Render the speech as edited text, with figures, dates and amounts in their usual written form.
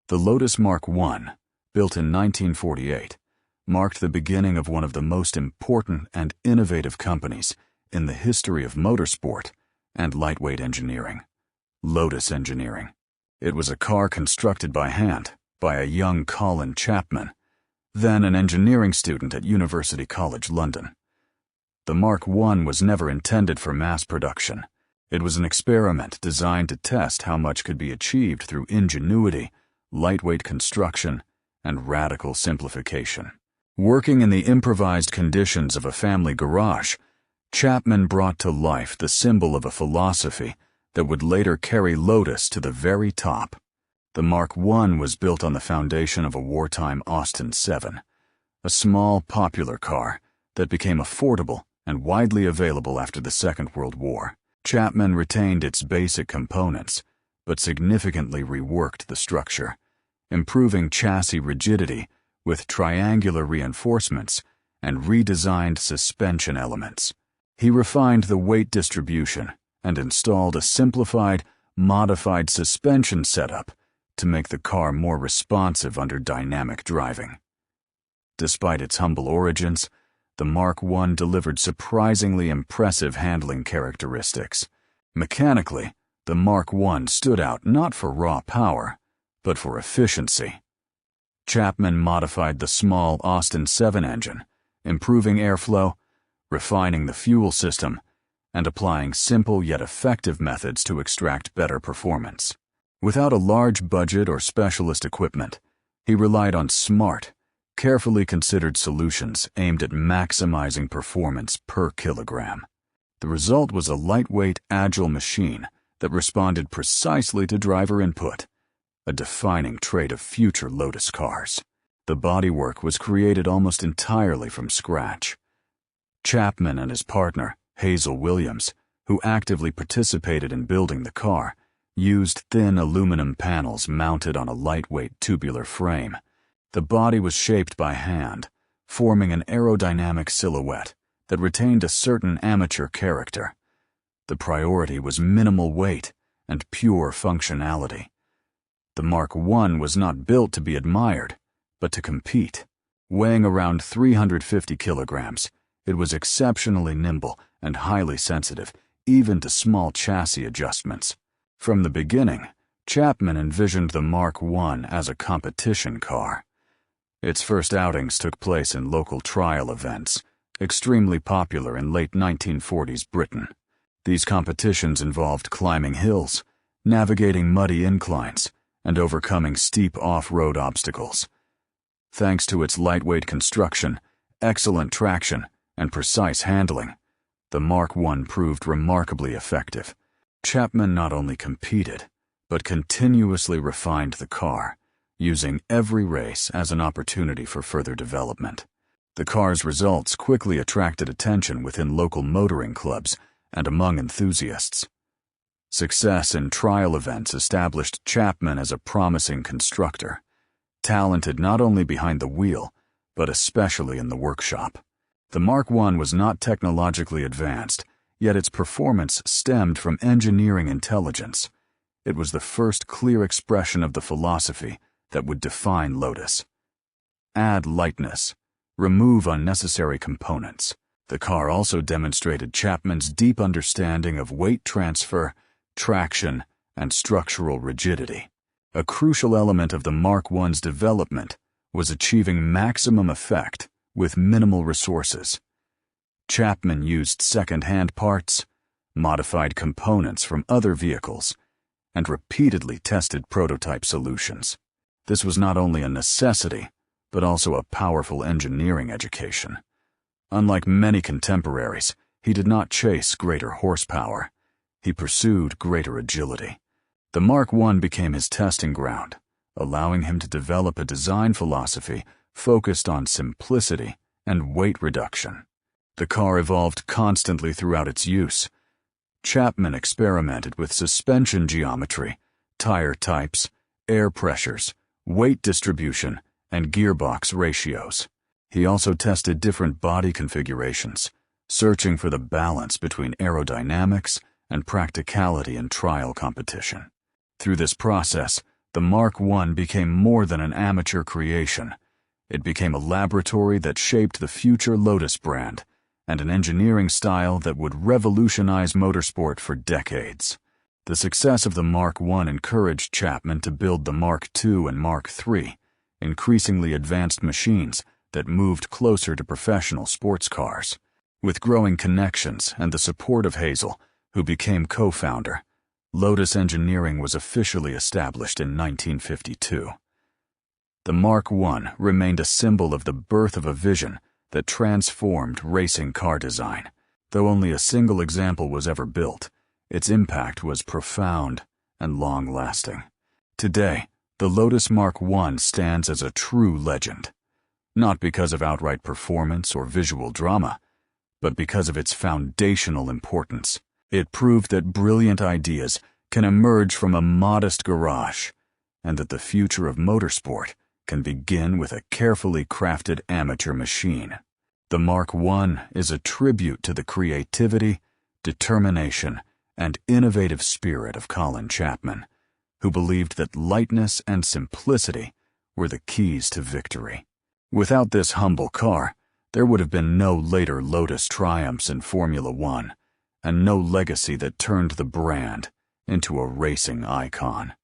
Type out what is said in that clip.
The Lotus Mark One, built in 1948, marked the beginning of one of the most important and innovative companies in the history of motorsport and lightweight engineering, Lotus Engineering. It was a car constructed by hand by a young Colin Chapman, then an engineering student at University College London. The Mark One was never intended for mass production. It was an experiment designed to test how much could be achieved through ingenuity, lightweight construction, and radical simplification. Working in the improvised conditions of a family garage, Chapman brought to life the symbol of a philosophy that would later carry Lotus to the very top. The Mark One was built on the foundation of a wartime Austin 7, a small, popular car that became affordable and widely available after the Second World War. Chapman retained its basic components, but significantly reworked the structure, improving chassis rigidity with triangular reinforcements and redesigned suspension elements. He refined the weight distribution and installed a simplified, modified suspension setup to make the car more responsive under dynamic driving. Despite its humble origins, the Mark One delivered surprisingly impressive handling characteristics. Mechanically, the Mark One stood out not for raw power, but for efficiency. Chapman modified the small Austin 7 engine, improving airflow, refining the fuel system, and applying simple yet effective methods to extract better performance. Without a large budget or specialist equipment, he relied on smart, carefully considered solutions aimed at maximizing performance per kilogram. The result was a lightweight, agile machine that responded precisely to driver input, a defining trait of future Lotus cars. The bodywork was created almost entirely from scratch. Chapman and his partner, Hazel Williams, who actively participated in building the car, used thin aluminum panels mounted on a lightweight tubular frame. The body was shaped by hand, forming an aerodynamic silhouette that retained a certain amateur character. The priority was minimal weight and pure functionality. The Mark One was not built to be admired, but to compete. Weighing around 350 kilograms, it was exceptionally nimble and highly sensitive, even to small chassis adjustments. From the beginning, Chapman envisioned the Mark One as a competition car. Its first outings took place in local trial events, extremely popular in late 1940s Britain. These competitions involved climbing hills, navigating muddy inclines, and overcoming steep off-road obstacles. Thanks to its lightweight construction, excellent traction, and precise handling, the Mark One proved remarkably effective. Chapman not only competed, but continuously refined the car, using every race as an opportunity for further development. The car's results quickly attracted attention within local motoring clubs and among enthusiasts. Success in trial events established Chapman as a promising constructor, talented not only behind the wheel, but especially in the workshop. The Mark One was not technologically advanced, yet its performance stemmed from engineering intelligence. It was the first clear expression of the philosophy that would define Lotus. Add lightness, remove unnecessary components. The car also demonstrated Chapman's deep understanding of weight transfer, traction, and structural rigidity. A crucial element of the Mark One's development was achieving maximum effect with minimal resources. Chapman used second-hand parts, modified components from other vehicles, and repeatedly tested prototype solutions. This was not only a necessity, but also a powerful engineering education. Unlike many contemporaries, he did not chase greater horsepower. He pursued greater agility. The Mark One became his testing ground, allowing him to develop a design philosophy focused on simplicity and weight reduction. The car evolved constantly throughout its use. Chapman experimented with suspension geometry, tire types, air pressures, weight distribution, and gearbox ratios. He also tested different body configurations, searching for the balance between aerodynamics and practicality in trial competition. Through this process, The Mark One became more than an amateur creation. It became a laboratory that shaped the future Lotus brand, and an engineering style that would revolutionize motorsport for decades. The success of the Mark One encouraged Chapman to build the Mark II and Mark III, increasingly advanced machines that moved closer to professional sports cars. With growing connections and the support of Hazel, who became co-founder, Lotus Engineering was officially established in 1952. The Mark I remained a symbol of the birth of a vision that transformed racing car design. Though only a single example was ever built, its impact was profound and long-lasting. Today, the Lotus Mark I stands as a true legend, not because of outright performance or visual drama, but because of its foundational importance. It proved that brilliant ideas can emerge from a modest garage, and that the future of motorsport can begin with a carefully crafted amateur machine. The Mark I is a tribute to the creativity, determination, and innovative spirit of Colin Chapman, who believed that lightness and simplicity were the keys to victory. Without this humble car, there would have been no later Lotus triumphs in Formula One, and no legacy that turned the brand into a racing icon.